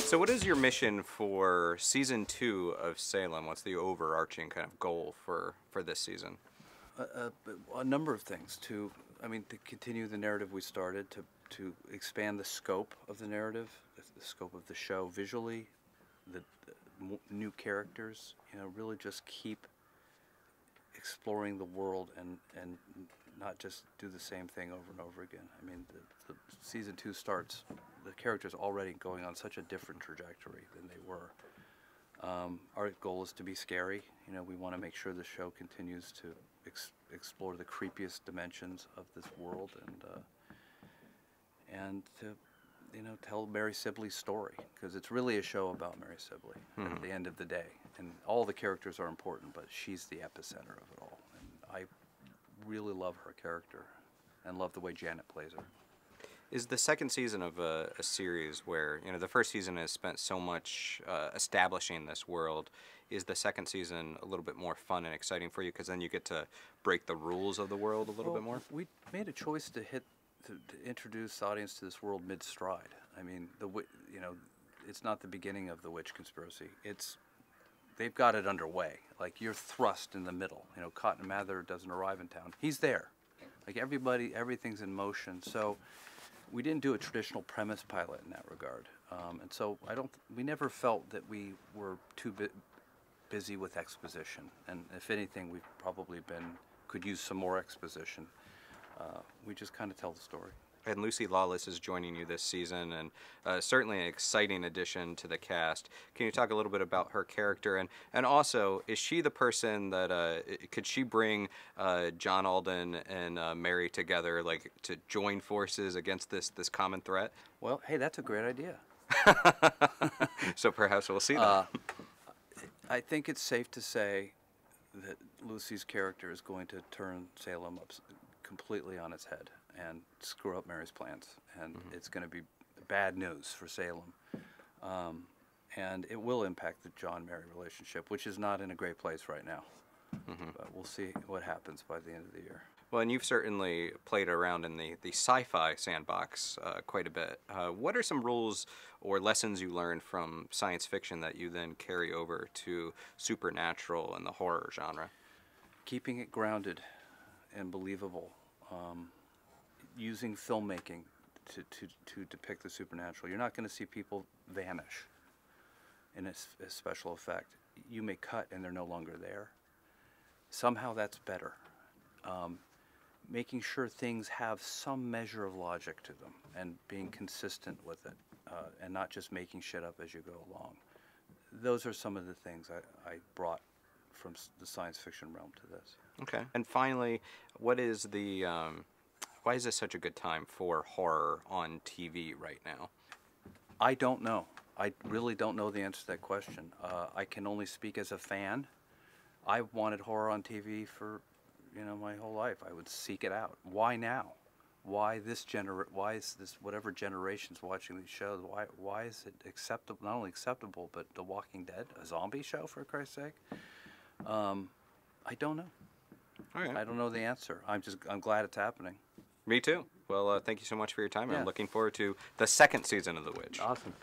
So what is your mission for season 2 of Salem? What's the overarching kind of goal for this season? A number of things. To continue the narrative we started, to expand the scope of the narrative, the scope of the show visually, the new characters. Really just keep exploring the world and not just do the same thing over and over again. I mean, the season 2 starts, the characters already going on such a different trajectory than they were. Our goal is to be scary. We want to make sure the show continues to explore the creepiest dimensions of this world and to tell Mary Sibley's story, because it's really a show about Mary Sibley at the end of the day. And all the characters are important, but she's the epicenter of it all. And I really love her character and love the way Janet plays her. Is the second season of a series where, the first season has spent so much establishing this world, is the second season a little bit more fun and exciting for you, because then you get to break the rules of the world a little bit more? We made a choice to introduce the audience to this world mid-stride. I mean, it's not the beginning of the witch conspiracy. They've got it underway. Like, you're thrust in the middle. Cotton Mather doesn't arrive in town. He's there. Like, everything's in motion. So we didn't do a traditional premise pilot in that regard. And so we never felt that we were too busy with exposition. And if anything, we've probably could use some more exposition. We just kind of tell the story. And Lucy Lawless is joining you this season, and certainly an exciting addition to the cast. Can you talk a little bit about her character, and also, is she the person that could she bring John Alden and Mary together, like to join forces against this common threat? Well, hey, that's a great idea. So perhaps we'll see that. I think it's safe to say that Lucy's character is going to turn Salem up completely on its head and screw up Mary's plans, and it's going to be bad news for Salem, and it will impact the John-Mary relationship, which is not in a great place right now. But we'll see what happens by the end of the year. Well, and you've certainly played around in the sci-fi sandbox quite a bit. What are some rules or lessons you learned from science fiction that you then carry over to supernatural and the horror genre? Keeping it grounded and believable. Using filmmaking to depict the supernatural. You're not going to see people vanish in a special effect. You may cut and they're no longer there. Somehow that's better. Making sure things have some measure of logic to them and being consistent with it, and not just making shit up as you go along. Those are some of the things I brought from the science fiction realm to this. Okay. And finally, what is the why is this such a good time for horror on TV right now? I don't know. I really don't know the answer to that question. I can only speak as a fan. I've wanted horror on TV for, my whole life. I would seek it out. Why now? Why is this whatever generation's watching these shows? Why is it acceptable? Not only acceptable, but The Walking Dead, a zombie show, for Christ's sake. I don't know. All right. I don't know the answer. I'm glad it's happening. Me too. Well, thank you so much for your time. Yeah. I'm looking forward to the second season of The Witch. Awesome.